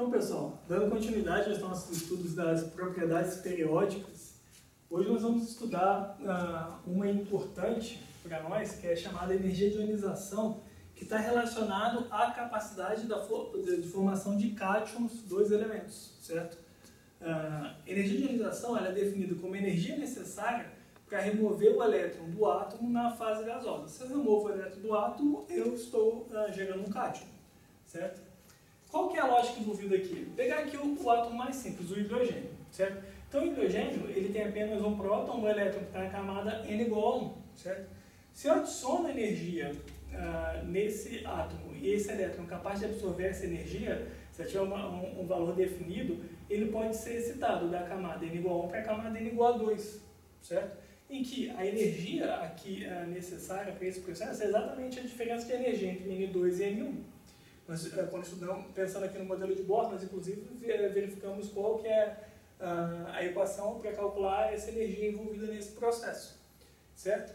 Então, pessoal, dando continuidade aos nossos estudos das propriedades periódicas, hoje nós vamos estudar uma importante para nós, que é chamada energia de ionização, que está relacionado à capacidade de formação de cátions dos elementos, certo? Energia de ionização ela é definida como energia necessária para remover o elétron do átomo na fase gasosa. Se eu removo o elétron do átomo, eu estou gerando um cátion, certo? Qual que é a lógica envolvida aqui? Vou pegar aqui o átomo mais simples, o hidrogênio, certo? Então o hidrogênio ele tem apenas um próton, um elétron que está na camada N igual a 1, certo? Se eu adiciono energia nesse átomo e esse elétron é capaz de absorver essa energia, se eu tiver um valor definido, ele pode ser excitado da camada N igual a 1 para a camada N igual a 2, certo? Em que a energia aqui necessária para esse processo é exatamente a diferença de energia entre N2 e N1. Nós, quando estudamos, pensando aqui no modelo de Bohr, nós inclusive verificamos qual que é a equação para calcular essa energia envolvida nesse processo, certo?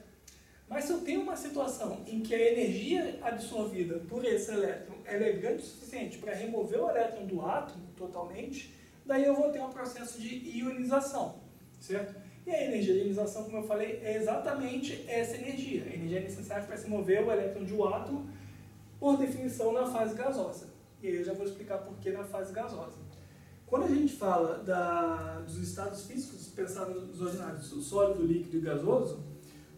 Mas se eu tenho uma situação em que a energia absorvida por esse elétron ela é grande o suficiente para remover o elétron do átomo totalmente, daí eu vou ter um processo de ionização, certo? E a energia de ionização, como eu falei, é exatamente essa energia. A energia necessária para se mover o elétron de um átomo, por definição, na fase gasosa. E aí eu já vou explicar por que na fase gasosa. Quando a gente fala dos estados físicos, pensar nos ordinários, o sólido, líquido e gasoso,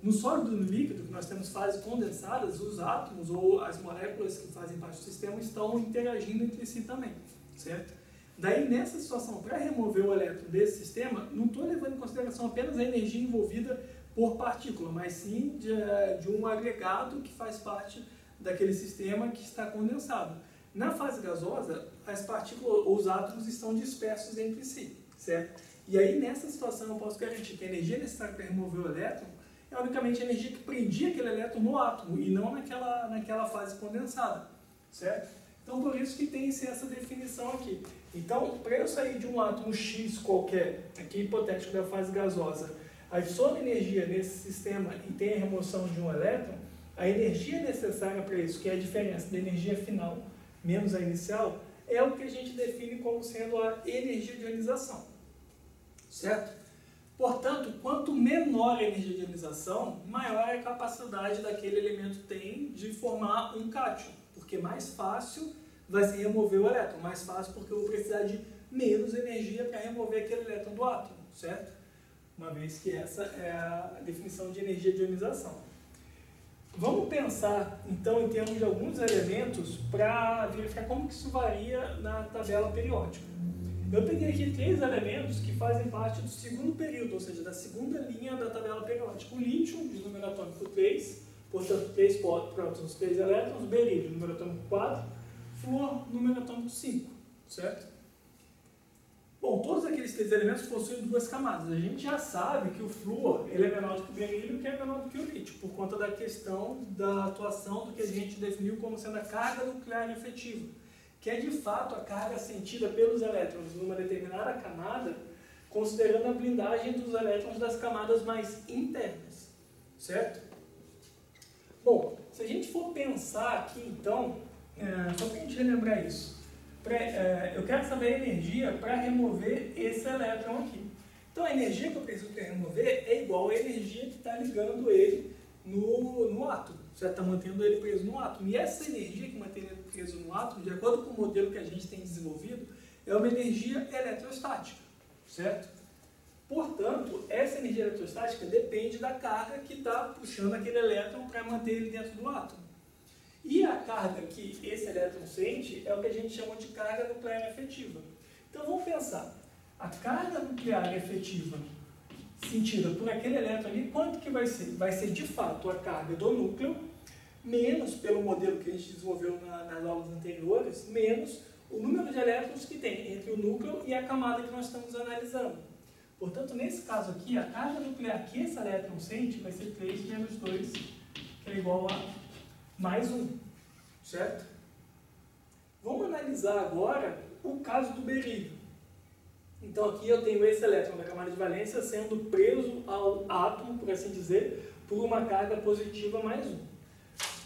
no sólido e no líquido, que nós temos fases condensadas, os átomos ou as moléculas que fazem parte do sistema estão interagindo entre si também, certo? Daí, nessa situação, para remover o elétron desse sistema, não estou levando em consideração apenas a energia envolvida por partícula, mas sim de um agregado que faz parte daquele sistema que está condensado. Na fase gasosa, as partículas, os átomos estão dispersos entre si, certo? E aí, nessa situação, eu posso garantir que a energia necessária para remover o elétron é unicamente a energia que prendia aquele elétron no átomo e não naquela fase condensada, certo? Então, por isso que tem essa definição aqui. Então, para eu sair de um átomo X qualquer, aqui hipotético da fase gasosa, adiciono energia nesse sistema e tem a remoção de um elétron, a energia necessária para isso, que é a diferença da energia final menos a inicial, é o que a gente define como sendo a energia de ionização, certo? Portanto, quanto menor a energia de ionização, maior a capacidade daquele elemento tem de formar um cátion, porque mais fácil vai se remover o elétron, mais fácil porque eu vou precisar de menos energia para remover aquele elétron do átomo, certo? Uma vez que essa é a definição de energia de ionização. Vamos pensar, então, em termos de alguns elementos para verificar como que isso varia na tabela periódica. Eu peguei aqui 3 elementos que fazem parte do segundo período, ou seja, da segunda linha da tabela periódica. O lítio, de número atômico 3, portanto 3 prótons, 3 elétrons, berílio, número atômico 4, flúor, número atômico 5, certo? Bom, todos aqueles 3 elementos possuem 2 camadas. A gente já sabe que o flúor ele é menor do que o berílio, que é menor do que o lítio, por conta da questão da atuação do que a gente definiu como sendo a carga nuclear efetiva, que é de fato a carga sentida pelos elétrons numa determinada camada, considerando a blindagem dos elétrons das camadas mais internas, certo? Bom, se a gente for pensar aqui então, só para a gente relembrar isso, eu quero saber a energia para remover esse elétron aqui. Então a energia que eu preciso para remover é igual à energia que está ligando ele no átomo, certo? Está mantendo ele preso no átomo. E essa energia que mantém ele preso no átomo, de acordo com o modelo que a gente tem desenvolvido, é uma energia eletrostática, certo? Portanto, essa energia eletrostática depende da carga que está puxando aquele elétron para manter ele dentro do átomo. E a carga que esse elétron sente é o que a gente chama de carga nuclear efetiva. Então vamos pensar, a carga nuclear efetiva sentida por aquele elétron ali, quanto que vai ser? Vai ser de fato a carga do núcleo, menos pelo modelo que a gente desenvolveu nas aulas anteriores, menos o número de elétrons que tem entre o núcleo e a camada que nós estamos analisando. Portanto, nesse caso aqui, a carga nuclear que esse elétron sente vai ser 3 menos 2, que é igual a mais 1, certo? Vamos analisar agora o caso do berílio. Então aqui eu tenho esse elétron da camada de valência sendo preso ao átomo, por assim dizer, por uma carga positiva mais 1.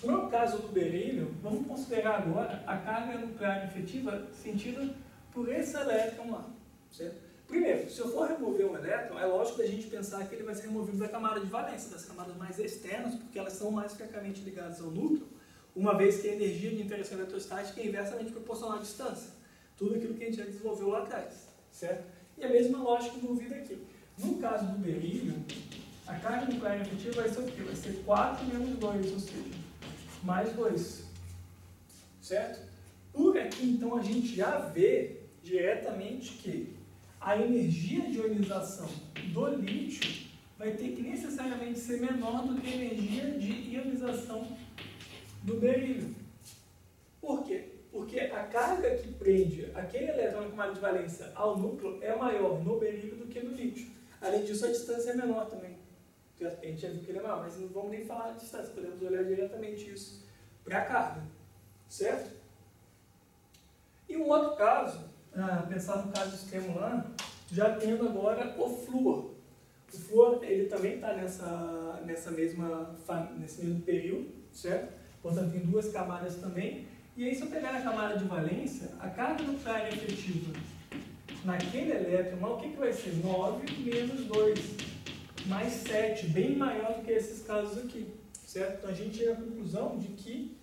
No caso do berílio, vamos considerar agora a carga nuclear efetiva sentida por esse elétron lá, certo? Primeiro, se eu for remover um elétron, é lógico da gente pensar que ele vai ser removido da camada de valência, das camadas mais externas, porque elas são mais frequentemente ligadas ao núcleo, uma vez que a energia de interação eletrostática é inversamente proporcional à distância. Tudo aquilo que a gente já desenvolveu lá atrás, certo? E a mesma lógica envolvida aqui. No caso do berílio, a carga nuclear efetiva vai ser o quê? Vai ser 4 menos 2, ou seja, mais 2, certo? Por aqui, então, a gente já vê diretamente que a energia de ionização do lítio vai ter que necessariamente ser menor do que a energia de ionização do berílio. Por quê? Porque a carga que prende aquele elétron na camada de valência ao núcleo é maior no berílio do que no lítio. Além disso, a distância é menor também. A gente já viu que ele é maior, mas não vamos nem falar de distância, podemos olhar diretamente isso para a carga, certo? E um outro caso, pensar no caso extremo lá, já tendo agora o flúor. O flúor, ele também está nesse mesmo período, certo? Portanto, tem duas camadas também. E aí, se eu pegar na camada de valência, a carga nuclear efetiva naquele elétron, o que vai ser? 9 menos 2, mais 7, bem maior do que esses casos aqui, certo? Então, a gente chega à conclusão de que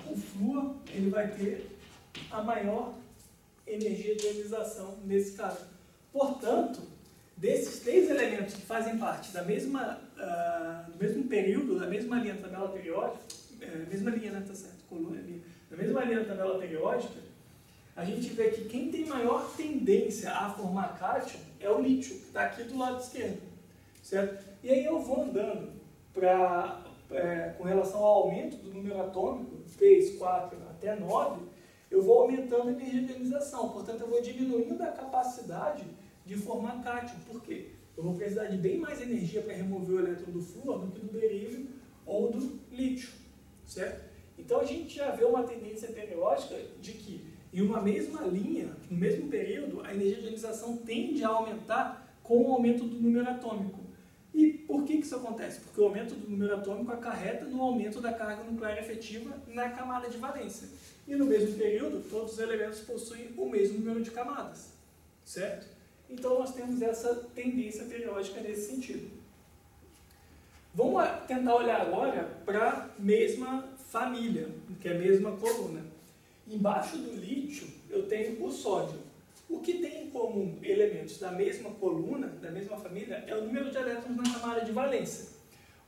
o flúor ele vai ter a maior energia de ionização nesse caso. Portanto, desses três elementos que fazem parte do mesmo período, da mesma linha da tabela periódica, mesma linha, né, tá certo? Coluna ali. Da mesma linha da tabela periódica, a gente vê que quem tem maior tendência a formar cátion é o lítio, que está aqui do lado esquerdo, certo? E aí eu vou andando com relação ao aumento do número atômico, 3, 4 até 9, eu vou aumentando a energia de ionização, portanto eu vou diminuindo a capacidade de formar cátion. Por quê? Eu vou precisar de bem mais energia para remover o elétron do flúor do que do berílio ou do lítio, certo? Então a gente já vê uma tendência periódica de que em uma mesma linha, no mesmo período, a energia de ionização tende a aumentar com o aumento do número atômico. E por que isso acontece? Porque o aumento do número atômico acarreta no aumento da carga nuclear efetiva na camada de valência. E no mesmo período, todos os elementos possuem o mesmo número de camadas, certo? Então nós temos essa tendência periódica nesse sentido. Vamos tentar olhar agora para a mesma família, que é a mesma coluna. Embaixo do lítio eu tenho o sódio. O que tem em comum elementos da mesma coluna, da mesma família, é o número de elétrons na camada de valência.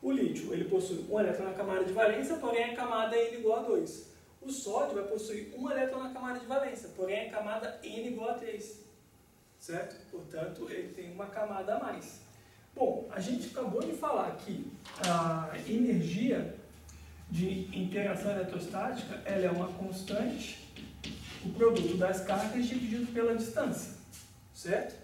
O lítio ele possui um elétron na camada de valência, porém a camada N igual a 2. O sódio vai possuir um elétron na camada de valência, porém a camada N igual a 3. Certo? Portanto, ele tem uma camada a mais. Bom, a gente acabou de falar que a energia de interação eletrostática ela é uma constante, o produto das cargas dividido pela distância, certo?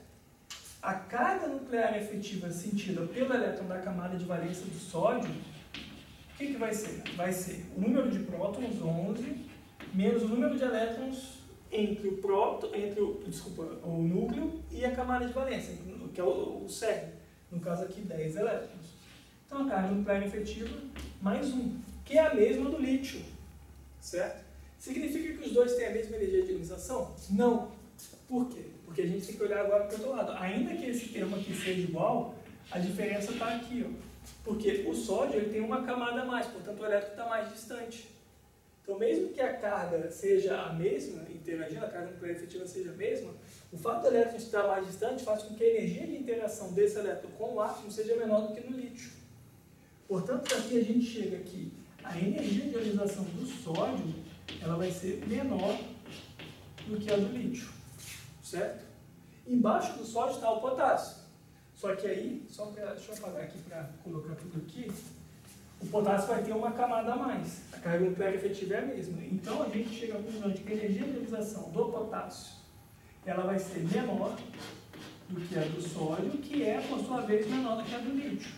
A carga nuclear efetiva sentida pelo elétron da camada de valência do sódio, o que vai ser? Vai ser o número de prótons, 11, menos o número de elétrons entre o núcleo e a camada de valência, que é o CERN, no caso aqui 10 elétrons. Então a carga nuclear efetiva mais 1, que é a mesma do lítio, certo? Significa que os dois têm a mesma energia de ionização? Não. Por quê? Porque a gente tem que olhar agora para o outro lado. Ainda que esse termo aqui seja igual, a diferença está aqui, ó. Porque o sódio ele tem uma camada a mais, portanto o elétron está mais distante. Então, mesmo que a carga seja a mesma, interagindo, a carga nuclear efetiva seja a mesma, o fato do elétron estar mais distante faz com que a energia de interação desse elétron com o átomo seja menor do que no lítio. Portanto, aqui a gente chega que a energia de ionização do sódio ela vai ser menor do que a do lítio, certo? Embaixo do sódio está o potássio. Só que aí, deixa eu apagar aqui para colocar tudo aqui, o potássio vai ter uma camada a mais. A carga nuclear efetiva é a mesma. Então, a gente chega à conclusão de que a energia de ionização do potássio ela vai ser menor do que a do sódio, que é, por sua vez, menor do que a do lítio.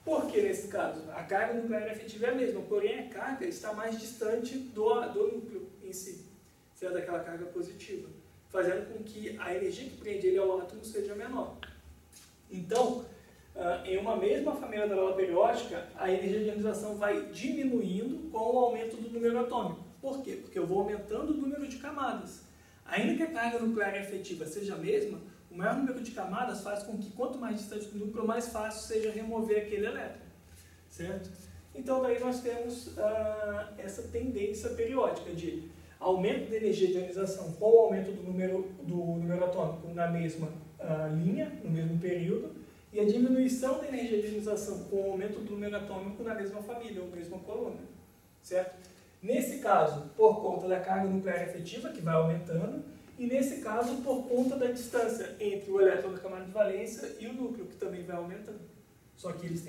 Por que, nesse caso? A carga nuclear efetiva é a mesma, porém a carga está mais distante do núcleo em si, sendo aquela carga positiva, fazendo com que a energia que prende ele ao átomo seja menor. Então, em uma mesma família da tabela periódica, a energia de ionização vai diminuindo com o aumento do número atômico. Por quê? Porque eu vou aumentando o número de camadas. Ainda que a carga nuclear efetiva seja a mesma, o maior número de camadas faz com que quanto mais distante do núcleo, mais fácil seja remover aquele elétron, certo? Então daí nós temos essa tendência periódica de aumento da energia de ionização com o aumento do número atômico na mesma linha, no mesmo período, e a diminuição da energia de ionização com o aumento do número atômico na mesma família, ou mesma coluna, certo? Nesse caso, por conta da carga nuclear efetiva, que vai aumentando, e nesse caso, por conta da distância entre o elétron da camada de valência e o núcleo, que também vai aumentando. Só que eles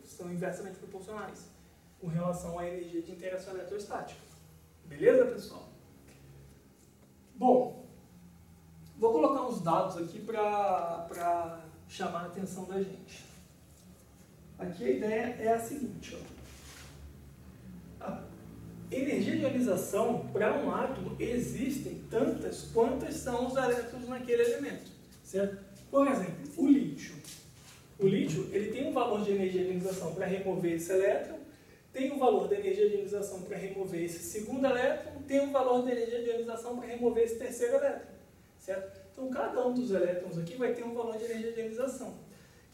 são inversamente proporcionais com relação à energia de interação eletrostática. Beleza, pessoal? Bom, vou colocar uns dados aqui para chamar a atenção da gente. Aqui a ideia é a seguinte, ó. A energia de ionização, para um átomo, existem tantas quantas são os elétrons naquele elemento, certo? Por exemplo, o lítio. O lítio ele tem um valor de energia de ionização para remover esse elétron, tem um valor de energia de ionização para remover esse segundo elétron, tem um valor de energia de ionização para remover esse terceiro elétron, certo? Então, cada um dos elétrons aqui vai ter um valor de energia de ionização.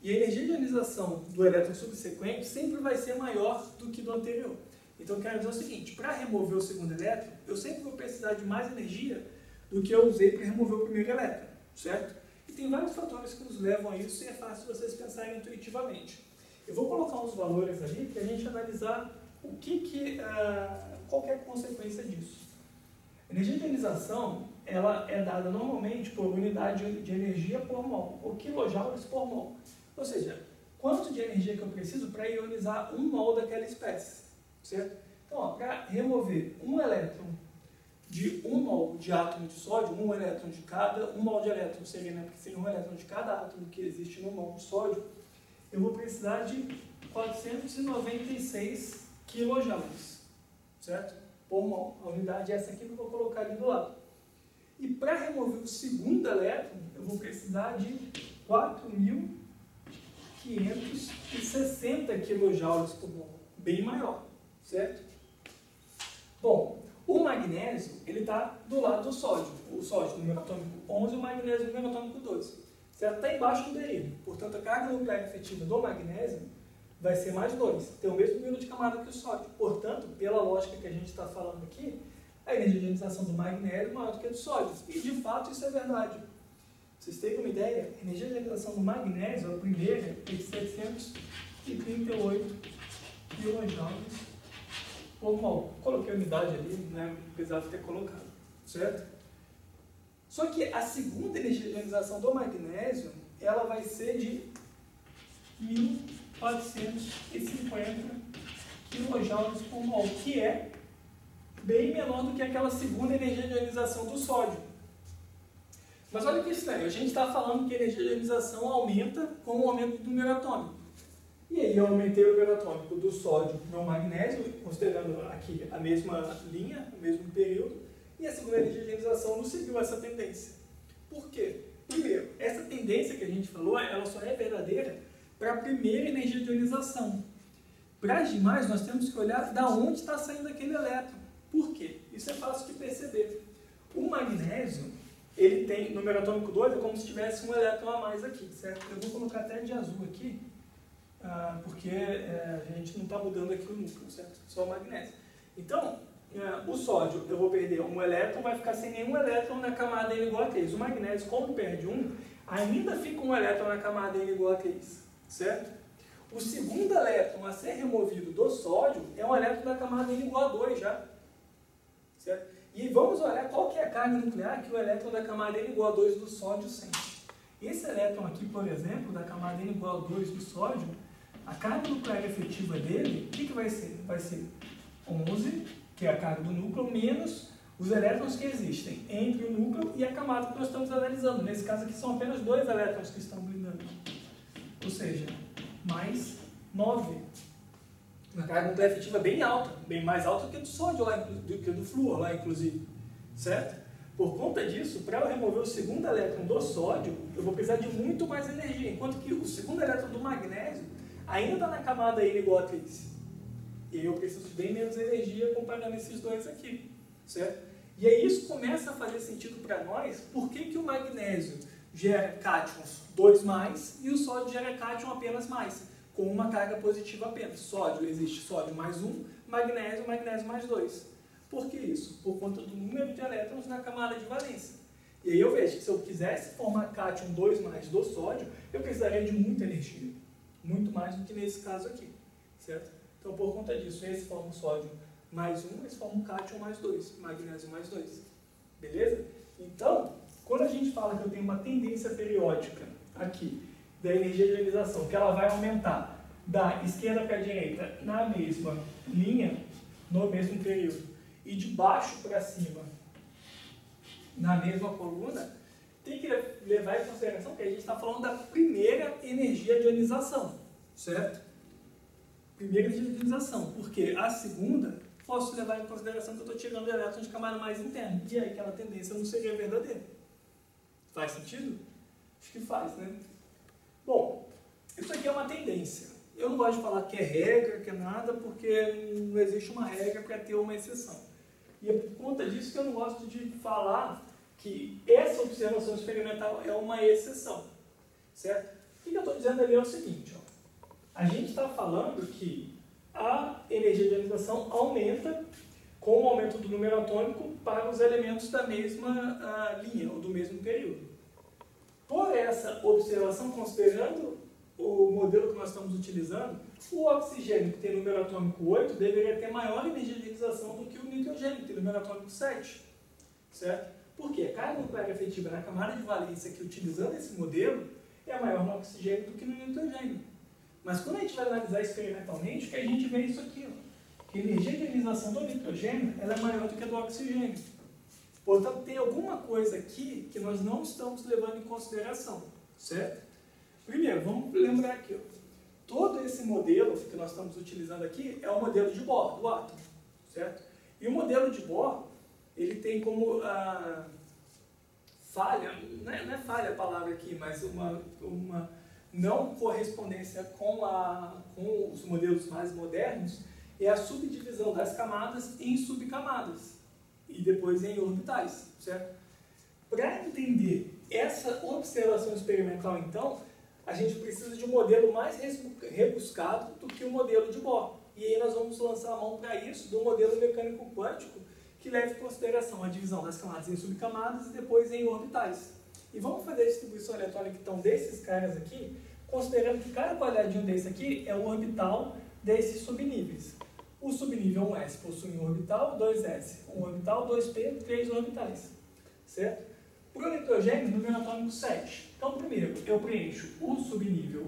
E a energia de ionização do elétron subsequente sempre vai ser maior do que do anterior. Então, quero dizer o seguinte, para remover o segundo elétron, eu sempre vou precisar de mais energia do que eu usei para remover o primeiro elétron, certo? E tem vários fatores que nos levam a isso e é fácil vocês pensarem intuitivamente. Eu vou colocar uns valores ali para a gente analisar qual que é a consequência disso. A energia de ionização ela é dada normalmente por unidade de energia por mol, ou quilojoules por mol. Ou seja, quanto de energia que eu preciso para ionizar 1 mol daquela espécie. Certo? Então, para remover um elétron de 1 mol de átomo de sódio, 1 elétron de cada, 1 mol de elétron seria, né, porque seria 1 elétron de cada átomo que existe no mol de sódio, eu vou precisar de 496 quilojoules, certo? Por mol. A unidade é essa aqui que eu vou colocar ali do lado. E para remover o segundo elétron, eu vou precisar de 4.560 quilojoules por mol, bem maior. Certo? Bom, o magnésio ele está do lado do sódio. O sódio, número atômico 11, e o magnésio, número atômico 12. Certo? Está embaixo do derivado. Portanto, a carga nuclear efetiva do magnésio vai ser mais 2. Tem o mesmo número de camada que o sódio. Portanto, pela lógica que a gente está falando aqui, a energia de ionização do magnésio é maior do que a do sódio. E, de fato, isso é verdade. Vocês têm uma ideia? A energia de ionização do magnésio, a primeira, é de 738 quilojoules por mol. Coloquei a unidade ali, né? Precisava ter colocado, certo? Só que a segunda energia de ionização do magnésio, ela vai ser de 1.450 quilojoules por mol, que é bem menor do que aquela segunda energia de ionização do sódio. Mas olha que estranho, a gente está falando que a energia de ionização aumenta com o aumento do número atômico. E aí eu aumentei o número atômico do sódio para o magnésio, considerando aqui a mesma linha, o mesmo período, e a segunda energia de ionização não seguiu essa tendência. Por quê? Primeiro, essa tendência que a gente falou, ela só é verdadeira para a primeira energia de ionização. Para as demais, nós temos que olhar de onde está saindo aquele elétron. Por quê? Isso é fácil de perceber. O magnésio, ele tem número atômico 2, é como se tivesse um elétron a mais aqui, certo? Eu vou colocar até de azul aqui, porque a gente não está mudando aqui o núcleo, certo? Só o magnésio. Então, o sódio, eu vou perder um elétron, vai ficar sem nenhum elétron na camada N igual a 3. O magnésio, como perde um, ainda fica um elétron na camada N igual a 3, certo? O segundo elétron a ser removido do sódio é um elétron da camada N igual a 2 já, certo? E vamos olhar qual que é a carga nuclear que o elétron da camada N igual a 2 do sódio sente. Esse elétron aqui, por exemplo, da camada N igual a 2 do sódio, a carga nuclear efetiva dele, o que vai ser? Vai ser 11, que é a carga do núcleo, menos os elétrons que existem entre o núcleo e a camada que nós estamos analisando. Nesse caso aqui são apenas 2 elétrons que estão blindando. Ou seja, mais 9. Uma carga nuclear efetiva bem alta, bem mais alta que a do sódio, do que a do flúor lá, inclusive. Certo? Por conta disso, para eu remover o segundo elétron do sódio, eu vou precisar de muito mais energia, enquanto que o segundo elétron do magnésio ainda está na camada N igual a 3. E eu preciso de bem menos energia comparando esses dois aqui, certo? E aí isso começa a fazer sentido para nós, por que o magnésio gera cátions 2+, e o sódio gera cátion apenas mais, com uma carga positiva apenas. Sódio, existe sódio mais 1, magnésio mais 2. Por que isso? Por conta do número de elétrons na camada de valência. E aí eu vejo que se eu quisesse formar cátion 2+ do sódio, eu precisaria de muita energia. Muito mais do que nesse caso aqui, certo? Então, por conta disso, esse forma o sódio mais 1, esse forma o cátion mais 2, magnésio mais 2. Beleza? Então, quando a gente fala que eu tenho uma tendência periódica aqui, da energia de ionização, que ela vai aumentar da esquerda para a direita na mesma linha, no mesmo período, e de baixo para cima, na mesma coluna, tem que levar em consideração que a gente está falando da primeira energia de ionização, certo? Primeira energia de ionização, porque a segunda, posso levar em consideração que eu estou tirando elétrons de camada mais interna, e aí aquela tendência não seria verdadeira. Faz sentido? Acho que faz, né? Bom, isso aqui é uma tendência. Eu não gosto de falar que é regra, que é nada, porque não existe uma regra para ter uma exceção. E é por conta disso que eu não gosto de falar que essa observação experimental é uma exceção, certo? O que eu estou dizendo ali é o seguinte, ó. A gente está falando que a energia de ionização aumenta com o aumento do número atômico para os elementos da mesma linha, ou do mesmo período. Por essa observação, considerando o modelo que nós estamos utilizando, o oxigênio, que tem número atômico 8, deveria ter maior energia de ionização do que o nitrogênio, que tem número atômico 7. Certo? Por quê? A carga nuclear efetiva na camada de valência, que utilizando esse modelo, é maior no oxigênio do que no nitrogênio. Mas quando a gente vai analisar experimentalmente, o que a gente vê é isso aqui, ó, que a energia de ionização do nitrogênio ela é maior do que a do oxigênio. Portanto, tem alguma coisa aqui que nós não estamos levando em consideração, certo? Primeiro, vamos lembrar aqui, ó, todo esse modelo que nós estamos utilizando aqui é o modelo de Bohr, do átomo, certo? E o modelo de Bohr, ele tem como falha, não é falha a palavra aqui, mas uma não correspondência com os modelos mais modernos, é a subdivisão das camadas em subcamadas e depois em orbitais, certo? Para entender essa observação experimental, então, a gente precisa de um modelo mais rebuscado do que o modelo de Bohr. E aí nós vamos lançar a mão para isso do modelo mecânico quântico, que leva em consideração a divisão das camadas em subcamadas e depois em orbitais. E vamos fazer a distribuição eletrônica, então, desses caras aqui, considerando que cada quadradinho desse aqui é um orbital desses subníveis. O subnível 1s possui um orbital, 2s, um orbital, 2p, 3 orbitais. Certo? Para o nitrogênio, número atômico 7. Então, primeiro, eu preencho o subnível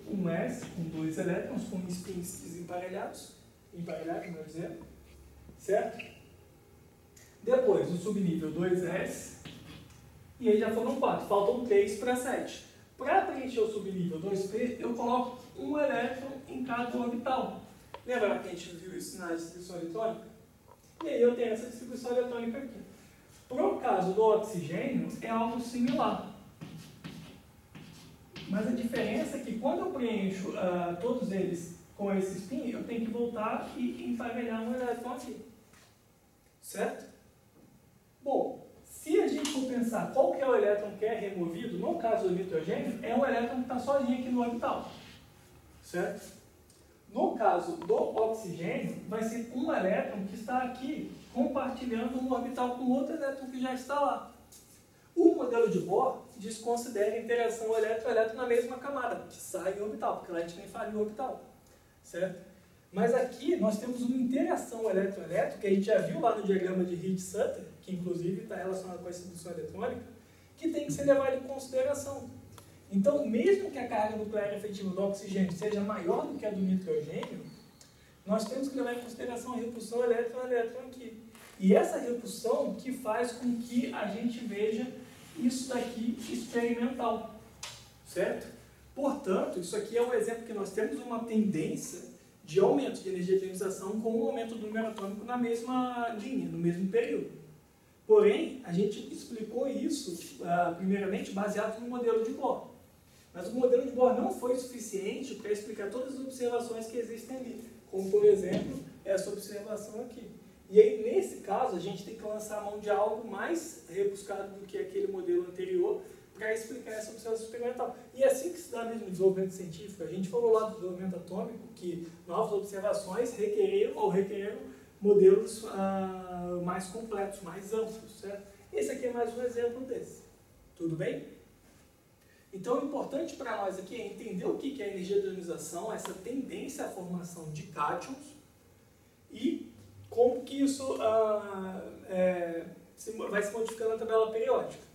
1s com 2 elétrons, com spins desemparelhados, melhor dizendo, certo? Depois, o subnível 2s, e aí já foram 4, faltam 3 para 7. Para preencher o subnível 2p, eu coloco um elétron em cada orbital. Lembra que a gente viu isso na distribuição eletrônica? E aí eu tenho essa distribuição eletrônica aqui. Para o caso do oxigênio, é algo similar. Mas a diferença é que quando eu preencho todos eles com esse spin, eu tenho que voltar e emparelhar um elétron aqui. Certo? Bom, se a gente for pensar qual que é o elétron que é removido, no caso do nitrogênio, é um elétron que está sozinho aqui no orbital. Certo? No caso do oxigênio, vai ser um elétron que está aqui compartilhando um orbital com outro elétron que já está lá. O modelo de Bohr desconsidera a interação elétron-elétron na mesma camada, que sai em orbital, porque lá a gente nem fala em orbital. Certo? Mas aqui nós temos uma interação elétron-elétron, que a gente já viu lá no diagrama de Ritz-Sutter, que inclusive está relacionado com a distribuição eletrônica, que tem que ser levado em consideração. Então, mesmo que a carga nuclear efetiva do oxigênio seja maior do que a do nitrogênio, nós temos que levar em consideração a repulsão elétron-elétron aqui. E essa repulsão que faz com que a gente veja isso daqui experimental, certo? Portanto, isso aqui é um exemplo que nós temos uma tendência de aumento de energia de ionização com o aumento do número atômico na mesma linha, no mesmo período. Porém, a gente explicou isso, primeiramente, baseado no modelo de Bohr. Mas o modelo de Bohr não foi suficiente para explicar todas as observações que existem ali, como, por exemplo, essa observação aqui. E aí, nesse caso, a gente tem que lançar a mão de algo mais rebuscado do que aquele modelo anterior para explicar essa observação experimental. E é assim que se dá mesmo no desenvolvimento científico. A gente falou lá do desenvolvimento atômico que novas observações requereram modelos mais completos, mais amplos, certo? Esse aqui é mais um exemplo desse. Tudo bem? Então, o importante para nós aqui é entender o que é a energia de ionização, essa tendência à formação de cátions e como que isso vai se modificando na tabela periódica.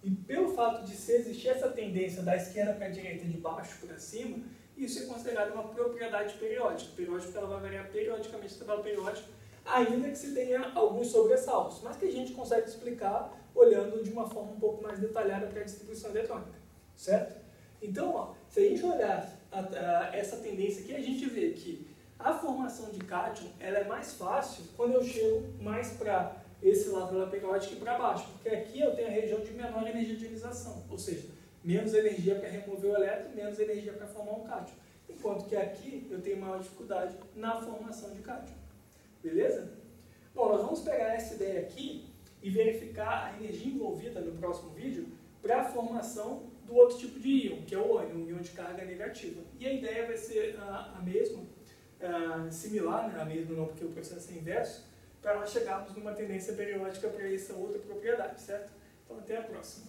E pelo fato de existir essa tendência da esquerda para a direita, de baixo para cima, isso é considerado uma propriedade periódica. Periódica ela vai variar periodicamente na tabela periódica, ainda que se tenha alguns sobressaltos, mas que a gente consegue explicar olhando de uma forma um pouco mais detalhada para a distribuição eletrônica, certo? Então, ó, se a gente olhar essa tendência aqui, a gente vê que a formação de cátion ela é mais fácil quando eu chego mais para esse lado da periódica e para baixo, porque aqui eu tenho a região de menor energia de ionização, ou seja, menos energia para remover o elétron, menos energia para formar um cátion, enquanto que aqui eu tenho maior dificuldade na formação de cátion. Beleza? Bom, nós vamos pegar essa ideia aqui e verificar a energia envolvida no próximo vídeo para a formação do outro tipo de íon, que é o ânion, um íon de carga negativa. E a ideia vai ser a mesma, similar, né? A mesma não, porque o processo é inverso, para nós chegarmos numa tendência periódica para essa outra propriedade, certo? Então, até a próxima.